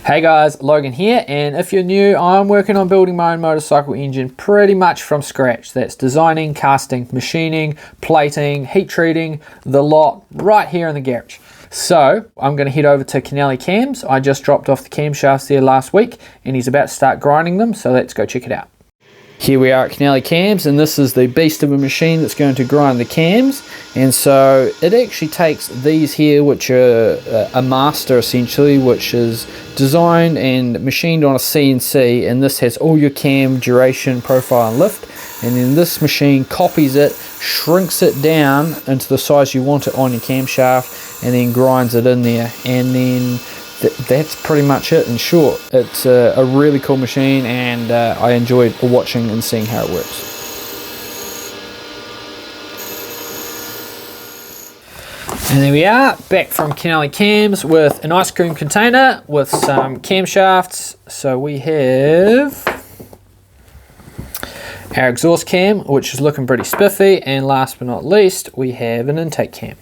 Hey guys, Logan here, and if you're new, I'm working on building my own motorcycle engine pretty much from scratch. That's designing, casting, machining, plating, heat treating, the lot, right here in the garage. So I'm going to head over to Canelli Cams. I just dropped off the camshafts there last week and he's about to start grinding them, so let's go check it out. Here we are at Canelli Cams, and this is the beast of a machine that's going to grind the cams. And so it actually takes these here, which are a master essentially, which is designed and machined on a CNC, and this has all your cam duration, profile and lift, and then this machine copies it, shrinks it down into the size you want it on your camshaft, and then grinds it in there, and then that's pretty much it in short. It's a really cool machine, and I enjoyed watching and seeing how it works. And there we are, back from Canelli Cams with an ice cream container with some camshafts. So we have our exhaust cam, which is looking pretty spiffy, and last but not least we have an intake cam.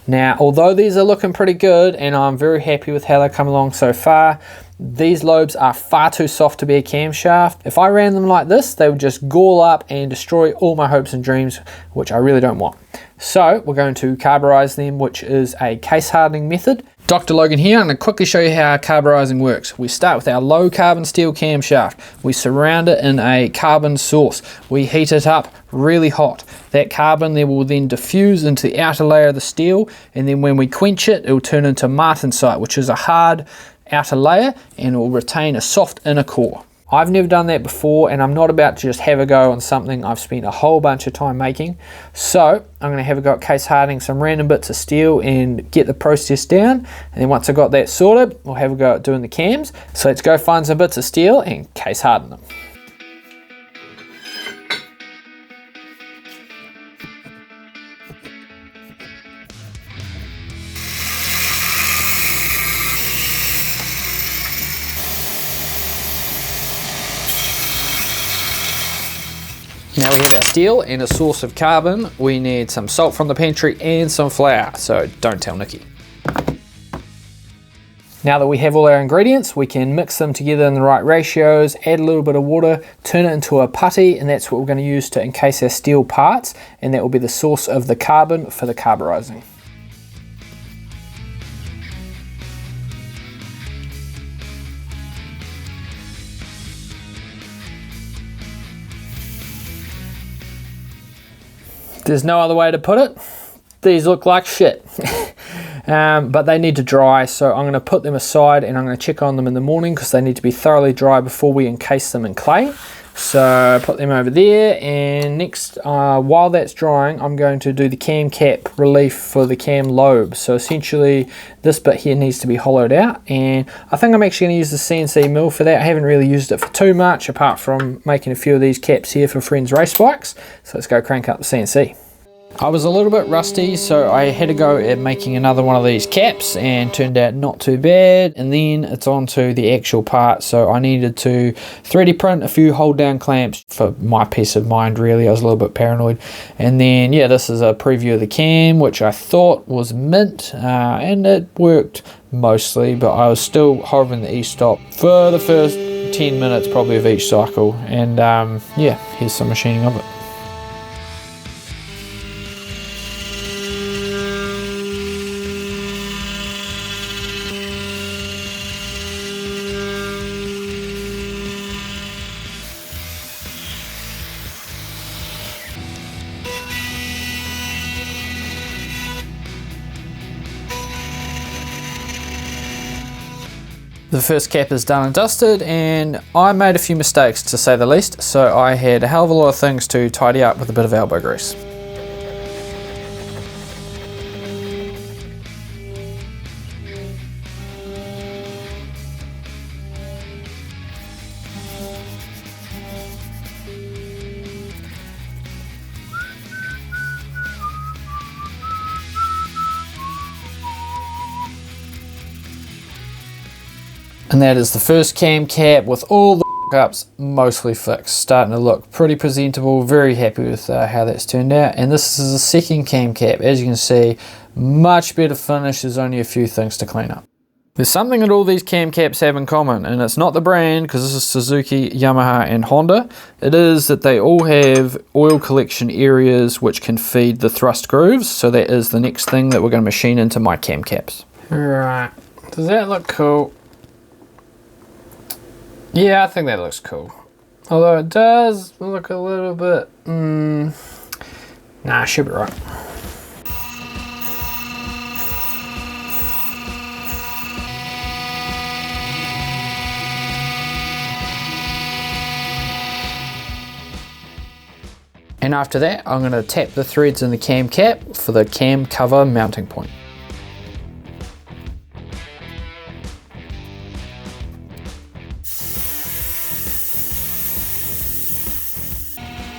Now, although these are looking pretty good and I'm very happy with how they come along so far, these lobes are far too soft to be a camshaft. If I ran them like this, they would just gall up and destroy all my hopes and dreams, which I really don't want. So we're going to carburize them, which is a case hardening method. Dr. Logan here. I'm going to quickly show you how our carburizing works. We start with our low carbon steel camshaft. We surround it in a carbon sauce. We heat it up really hot. That carbon there will then diffuse into the outer layer of the steel, and then when we quench it, it will turn into martensite, which is a hard outer layer, and it will retain a soft inner core. I've never done that before, and I'm not about to just have a go on something I've spent a whole bunch of time making. So I'm going to have a go at case hardening some random bits of steel and get the process down, and then once I got that sorted, we'll have a go at doing the cams. So let's go find some bits of steel and case harden them. Now we have our steel and a source of carbon. We need some salt from the pantry and some flour, so don't tell Nikki. Now that we have all our ingredients, we can mix them together in the right ratios, add a little bit of water, turn it into a putty, and that's what we're going to use to encase our steel parts, and that will be the source of the carbon for the carburizing. There's no other way to put it. These look like shit. But they need to dry, so I'm going to put them aside and I'm going to check on them in the morning because they need to be thoroughly dry before we encase them in clay. So put them over there, and next, while that's drying, I'm going to do the cam cap relief for the cam lobe. So essentially this bit here needs to be hollowed out, and I think I'm actually going to use the CNC mill for that. I haven't really used it for too much apart from making a few of these caps here for friends' race bikes. So let's go crank up the CNC. I was a little bit rusty, so I had to go at making another one of these caps, and turned out not too bad. And then it's on to the actual part, so I needed to 3D print a few hold down clamps for my peace of mind, really. I was a little bit paranoid. And then yeah, this is a preview of the cam, which I thought was mint, and it worked mostly, but I was still hovering the e-stop for the first 10 minutes probably of each cycle. And yeah, here's some machining of it. The first cap is done and dusted, and I made a few mistakes to say the least, so I had a hell of a lot of things to tidy up with a bit of elbow grease. And that is the first cam cap with all the ups mostly fixed. Starting to look pretty presentable. Very happy with how that's turned out. And this is the second cam cap. As you can see, much better finish. There's only a few things to clean up. There's something that all these cam caps have in common, and it's not the brand, because this is Suzuki, Yamaha and Honda. It is that they all have oil collection areas which can feed the thrust grooves, so that is the next thing that we're going to machine into my cam caps. Alright, does that look cool? Yeah, I think that looks cool. Although it does look a little bit, nah, should be right. And after that, I'm going to tap the threads in the cam cap for the cam cover mounting point.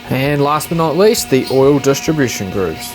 And last but not least, the oil distribution grooves.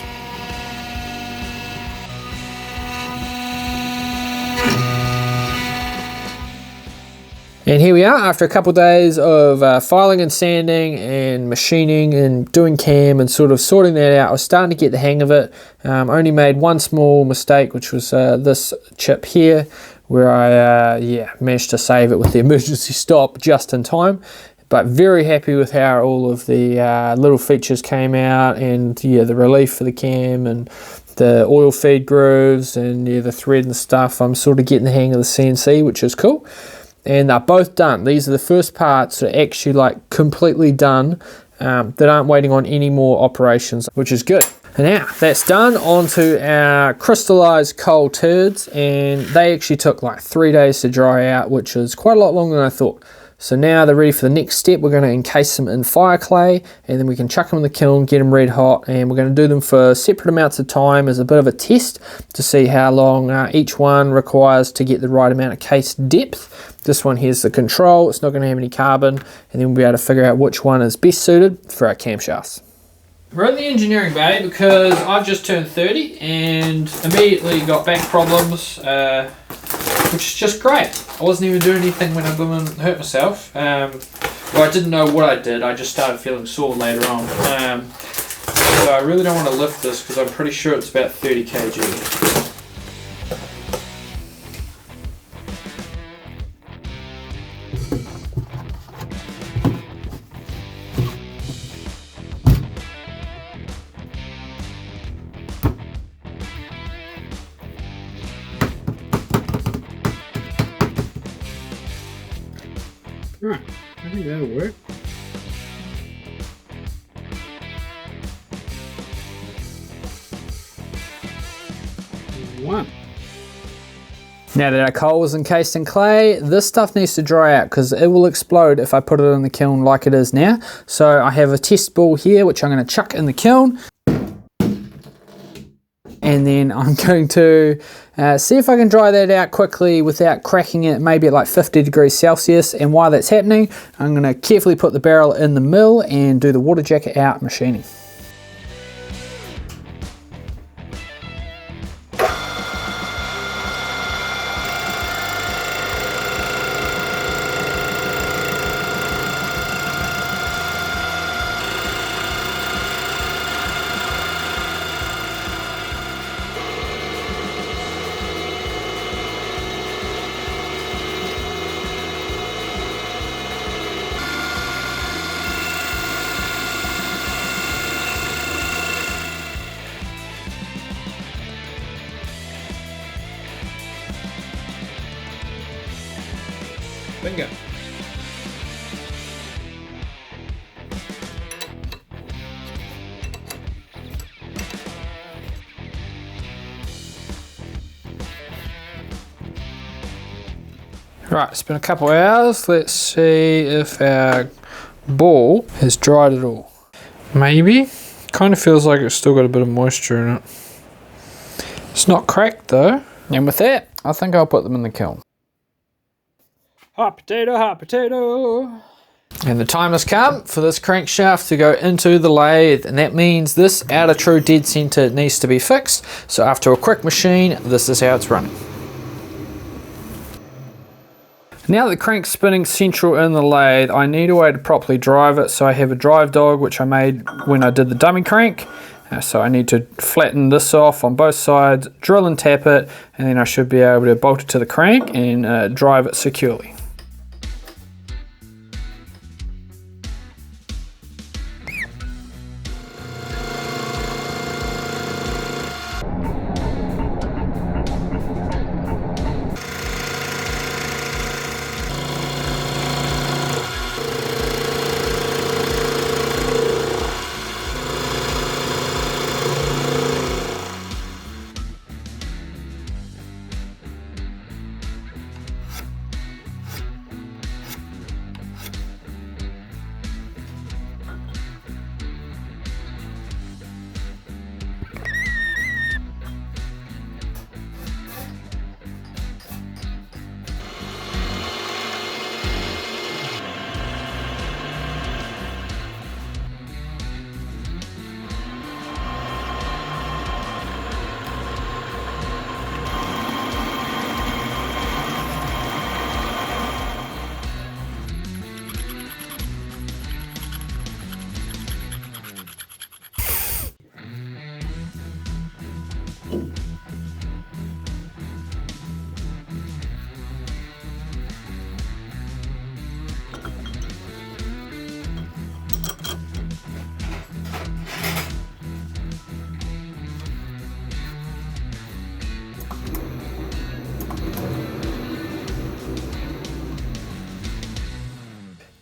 And here we are, after a couple of days of filing and sanding and machining and doing cam and sort of sorting that out. I was starting to get the hang of it. Only made one small mistake, which was this chip here, where I managed to save it with the emergency stop just in time. But very happy with how all of the little features came out, and yeah, the relief for the cam and the oil feed grooves and yeah, the thread and stuff. I'm sort of getting the hang of the CNC, which is cool. And they're both done. These are the first parts that are actually like completely done, that aren't waiting on any more operations, which is good. And now that's done, onto our crystallized coal turds, and they actually took like 3 days to dry out, which is quite a lot longer than I thought. So now they're ready for the next step. We're going to encase them in fire clay, and then we can chuck them in the kiln, get them red hot, and we're going to do them for separate amounts of time as a bit of a test to see how long each one requires to get the right amount of case depth. This one here's the control. It's not going to have any carbon, and then we'll be able to figure out which one is best suited for our camshafts. We're in the engineering bay because I've just turned 30 and immediately got back problems, which is just great. I wasn't even doing anything when I hurt myself. Well, I didn't know what I did. I just started feeling sore later on. So I really don't want to lift this because I'm pretty sure it's about 30 kg. Right, I think that'll work. One. Now that our coal is encased in clay, this stuff needs to dry out because it will explode if I put it in the kiln like it is now. So I have a test ball here which I'm going to chuck in the kiln. And then I'm going to see if I can dry that out quickly without cracking it, maybe at like 50 degrees Celsius. And while that's happening, I'm going to carefully put the barrel in the mill and do the water jacket out machining. Bingo. Right, it's been a couple of hours. Let's see if our ball has dried at all. Maybe. Kind of feels like it's still got a bit of moisture in it. It's not cracked though. And with that, I think I'll put them in the kiln. Hot potato, hot potato. And the time has come for this crankshaft to go into the lathe, and that means this outer true dead center needs to be fixed. So after a quick machine, this is how it's running. Now that the crank's spinning central in the lathe, I need a way to properly drive it. So I have a drive dog, which I made when I did the dummy crank. So I need to flatten this off on both sides, drill and tap it, and then I should be able to bolt it to the crank and drive it securely.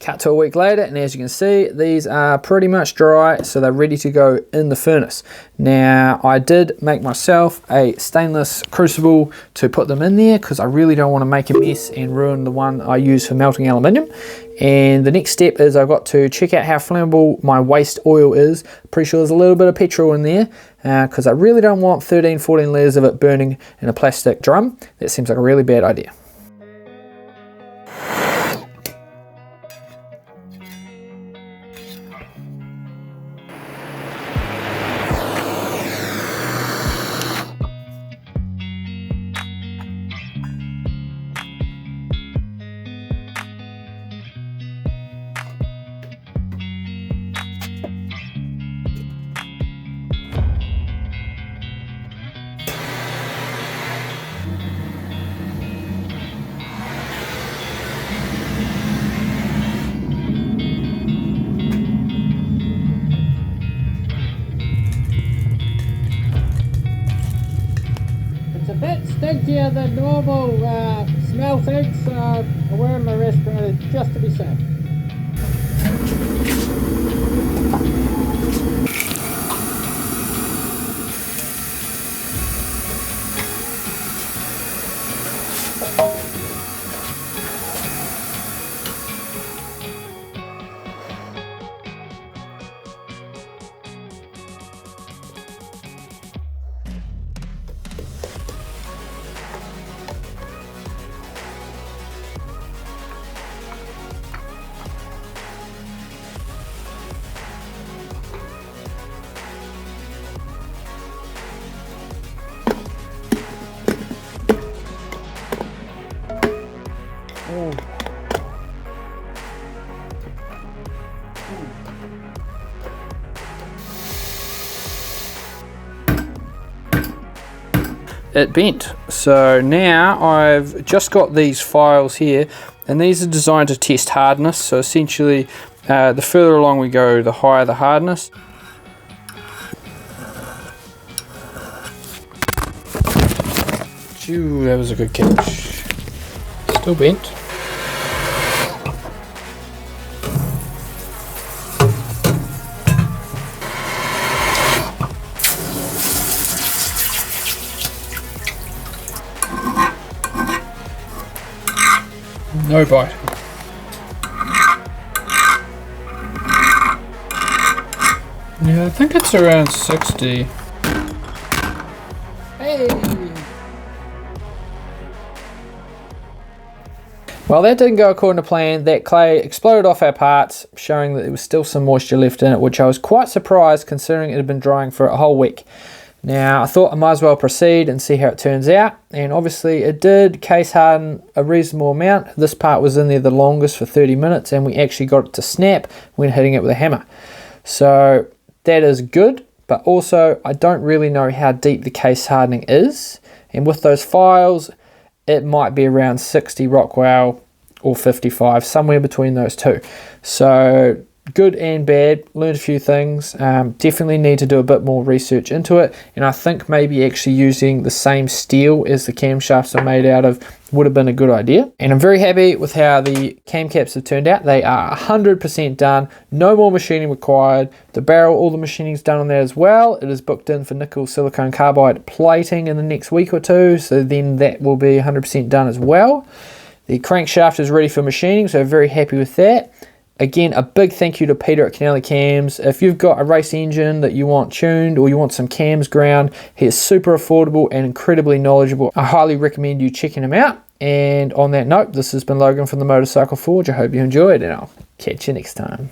Cut to a week later, and as you can see, these are pretty much dry, so they're ready to go in the furnace. Now, I did make myself a stainless crucible to put them in there because I really don't want to make a mess and ruin the one I use for melting aluminium. And the next step is I've got to check out how flammable my waste oil is. Pretty sure there's a little bit of petrol in there because I really don't want 13-14 litres of it burning in a plastic drum. That seems like a really bad idea. It's a bit stinkier than normal smelting, so I'm wearing my respirator just to be safe. It bent. So now I've just got these files here, and these are designed to test hardness. So essentially the further along we go, the higher the hardness. Phew, that was a good catch. Still bent. No bite. Yeah, I think it's around 60. Hey! Well, that didn't go according to plan. That clay exploded off our parts, showing that there was still some moisture left in it, which I was quite surprised considering it had been drying for a whole week. Now, I thought I might as well proceed and see how it turns out, and obviously it did case harden a reasonable amount. This part was in there the longest for 30 minutes, and we actually got it to snap when hitting it with a hammer. So that is good. but also I don't really know how deep the case hardening is. And with those files, it might be around 60 Rockwell or 55, somewhere between those two. So good and bad, learned a few things. Definitely need to do a bit more research into it, and I think maybe actually using the same steel as the camshafts are made out of would have been a good idea. And I'm very happy with how the cam caps have turned out. They are 100% done, no more machining required. The barrel, all the machining's done on that as well. It is booked in for nickel silicone carbide plating in the next week or two, so then that will be 100% done as well. The crankshaft is ready for machining, so very happy with that. Again, a big thank you to Peter at Canelli Cams. If you've got a race engine that you want tuned or you want some cams ground, he is super affordable and incredibly knowledgeable. I highly recommend you checking him out. And on that note, this has been Logan from the Motorcycle Forge. I hope you enjoyed, and I'll catch you next time.